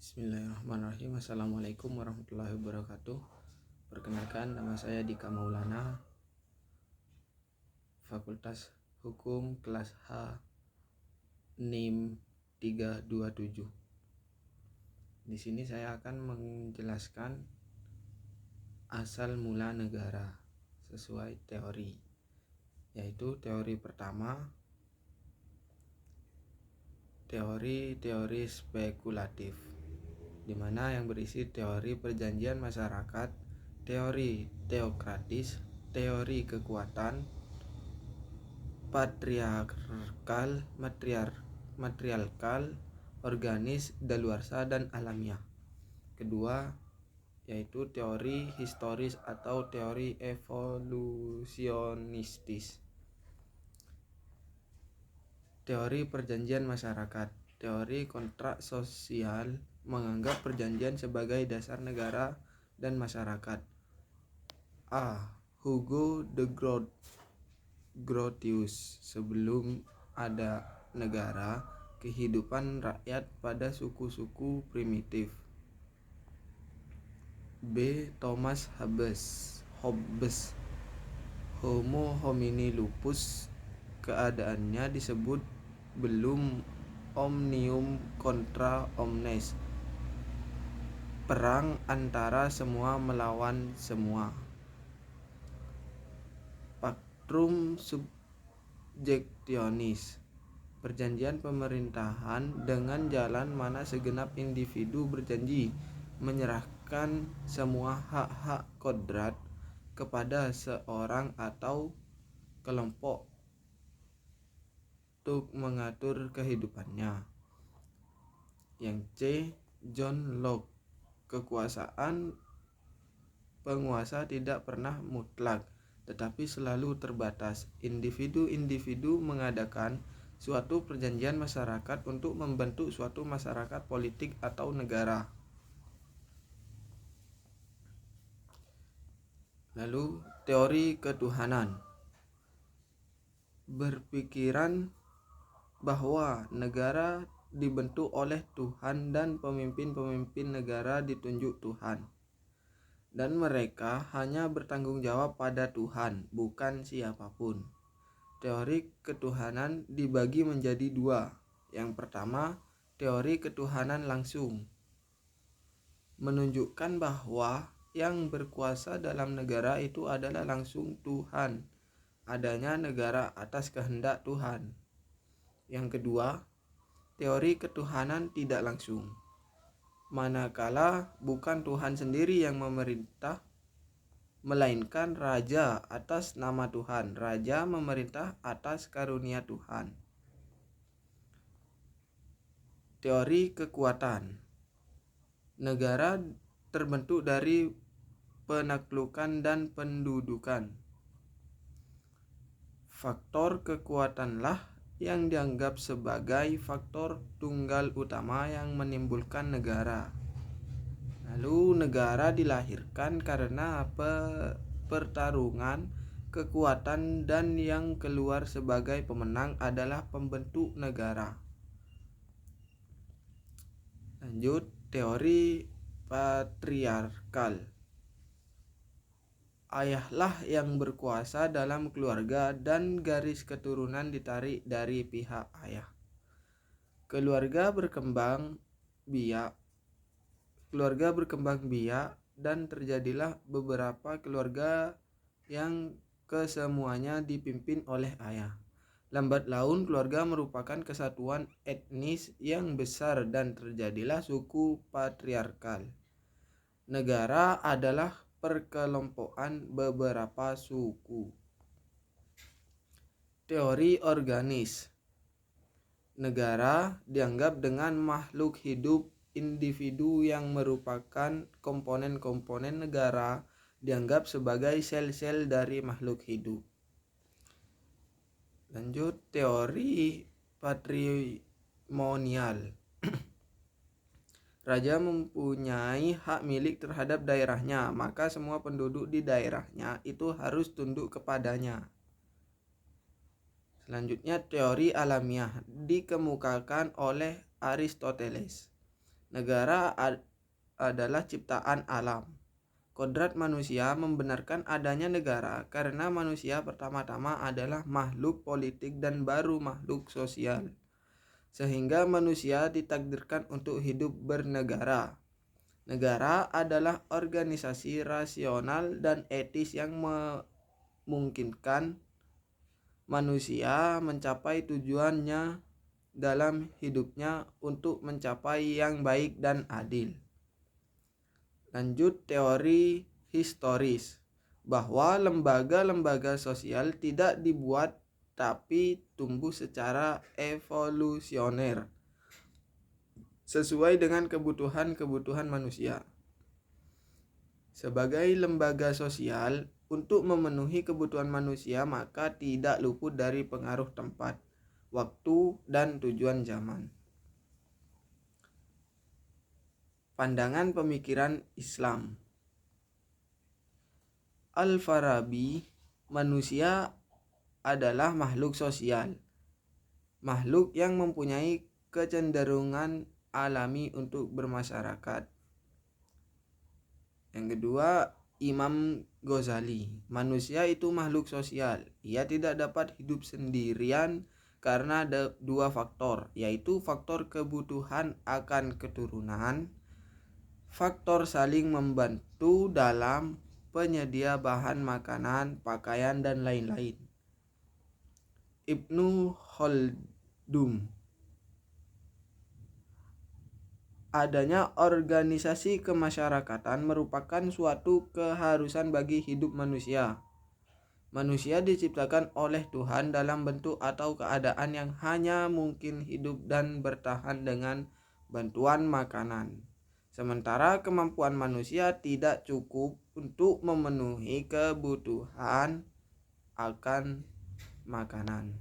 Bismillahirrahmanirrahim. Assalamualaikum warahmatullahi wabarakatuh. Perkenalkan, nama saya Dika Maulana, Fakultas Hukum kelas H, NIM 327. Di sini saya akan menjelaskan asal mula negara sesuai teori, yaitu teori pertama, teori spekulatif, di mana yang berisi teori perjanjian masyarakat, teori teokratis, teori kekuatan, matriarkal, organis, daluarsa, dan alamiah. Kedua, yaitu teori historis atau teori evolusionistis. Teori perjanjian masyarakat. Teori kontrak sosial menganggap perjanjian sebagai dasar negara dan masyarakat. Hugo de Grotius. Sebelum ada negara, kehidupan rakyat pada suku-suku primitif. B. Thomas Hobbes. Homo homini lupus. Keadaannya disebut belum omnium contra omnes, perang antara semua melawan semua. Pactum subjectionis, perjanjian pemerintahan dengan jalan mana segenap individu berjanji menyerahkan semua hak-hak kodrat kepada seorang atau kelompok untuk mengatur kehidupannya. Yang C. John Locke, kekuasaan penguasa tidak pernah mutlak, tetapi selalu terbatas. Individu-individu mengadakan suatu perjanjian masyarakat untuk membentuk suatu masyarakat politik atau negara. Lalu, teori ketuhanan. Berpikiran bahwa negara dibentuk oleh Tuhan dan pemimpin-pemimpin negara ditunjuk Tuhan, dan mereka hanya bertanggung jawab pada Tuhan, bukan siapapun. Teori ketuhanan dibagi menjadi dua. Yang pertama, teori ketuhanan langsung, menunjukkan bahwa yang berkuasa dalam negara itu adalah langsung Tuhan, adanya negara atas kehendak Tuhan. Yang kedua, teori ketuhanan tidak langsung, manakala bukan Tuhan sendiri yang memerintah, melainkan raja atas nama Tuhan. Raja memerintah atas karunia Tuhan. Teori kekuatan. Negara terbentuk dari penaklukan dan pendudukan. Faktor kekuatanlah yang dianggap sebagai faktor tunggal utama yang menimbulkan negara. Lalu negara dilahirkan karena pertarungan kekuatan, dan yang keluar sebagai pemenang adalah pembentuk negara. Lanjut, teori patriarkal. Ayahlah yang berkuasa dalam keluarga dan garis keturunan ditarik dari pihak ayah. Keluarga berkembang biak dan terjadilah beberapa keluarga yang kesemuanya dipimpin oleh ayah. Lambat laun keluarga merupakan kesatuan etnis yang besar dan terjadilah suku patriarkal. Negara adalah perkelompokan beberapa suku. Teori organis. Negara dianggap dengan makhluk hidup. Individu yang merupakan komponen-komponen negara dianggap sebagai sel-sel dari makhluk hidup. Lanjut, teori patrimonial. Raja mempunyai hak milik terhadap daerahnya, maka semua penduduk di daerahnya itu harus tunduk kepadanya. Selanjutnya, teori alamiah dikemukakan oleh Aristoteles. Negara adalah ciptaan alam. Kodrat manusia membenarkan adanya negara karena manusia pertama-tama adalah makhluk politik dan baru makhluk sosial. Sehingga manusia ditakdirkan untuk hidup bernegara. Negara adalah organisasi rasional dan etis yang memungkinkan manusia mencapai tujuannya dalam hidupnya untuk mencapai yang baik dan adil. Lanjut teori historis, bahwa lembaga-lembaga sosial tidak dibuat tapi tumbuh secara evolusioner sesuai dengan kebutuhan-kebutuhan manusia. Sebagai lembaga sosial, untuk memenuhi kebutuhan manusia maka tidak luput dari pengaruh tempat, waktu, dan tujuan zaman. Pandangan pemikiran Islam. Al-Farabi, manusia adalah makhluk sosial, makhluk yang mempunyai kecenderungan alami untuk bermasyarakat. Yang kedua, Imam Ghazali, manusia itu makhluk sosial. Ia tidak dapat hidup sendirian karena ada dua faktor, yaitu faktor kebutuhan akan keturunan, faktor saling membantu dalam penyedia bahan makanan, pakaian, dan lain-lain. Ibnu Khaldun, adanya organisasi kemasyarakatan merupakan suatu keharusan bagi hidup manusia. Manusia diciptakan oleh Tuhan dalam bentuk atau keadaan yang hanya mungkin hidup dan bertahan dengan bantuan makanan. Sementara kemampuan manusia tidak cukup untuk memenuhi kebutuhan akan makanan.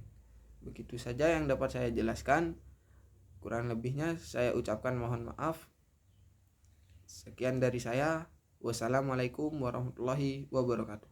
Begitu saja yang dapat saya jelaskan. Kurang lebihnya saya ucapkan mohon maaf. Sekian dari saya. Wassalamualaikum warahmatullahi wabarakatuh.